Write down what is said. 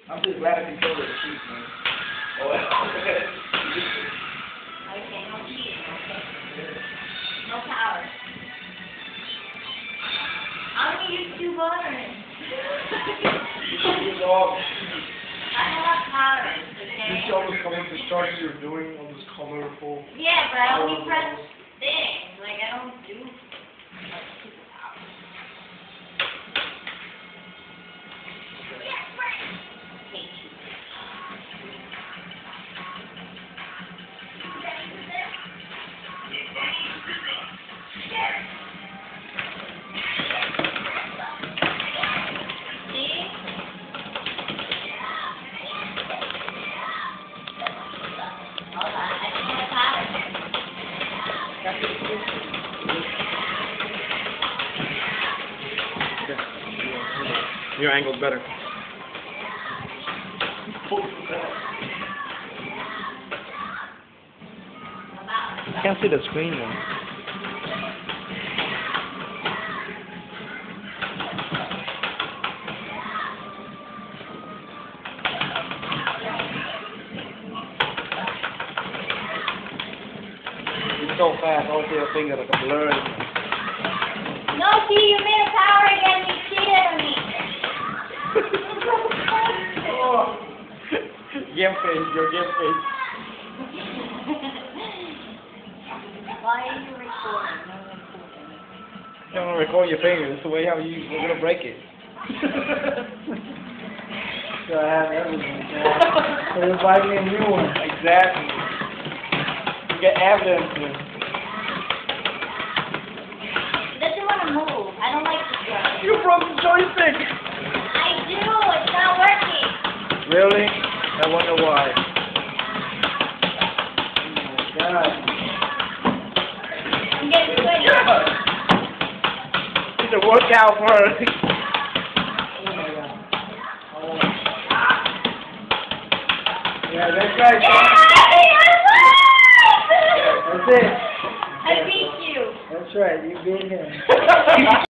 I'm just glad I can control the sheet, man. Oh, Okay, no cheating, okay? No power. I'm gonna use 2 buttons. I don't have power, okay? You see all those colors, the charts you're doing, all those colorful... Yeah, but I only press things. Like, I don't do like superpower. Yeah, right. Hate you. Your angle's better. I can't see the screen though. It's so fast, I don't see a finger like a blur. No, see, you made a power again. You cheated on me. Oh. Game face, your game face. Why are you recording? You don't want to record your fingers. That's the way how you're going to break it. So I have everything. So you're buying a new one. Exactly. You get evidence. It doesn't want to move. I don't like this one. You broke the joystick. I do. It's not working. Really? I wonder why. Oh my God. I'm getting sweaty. It's a workout for her. Oh my God. Oh. Yeah, that's right. Yeah, That's it. I beat you. That's right. You beat him.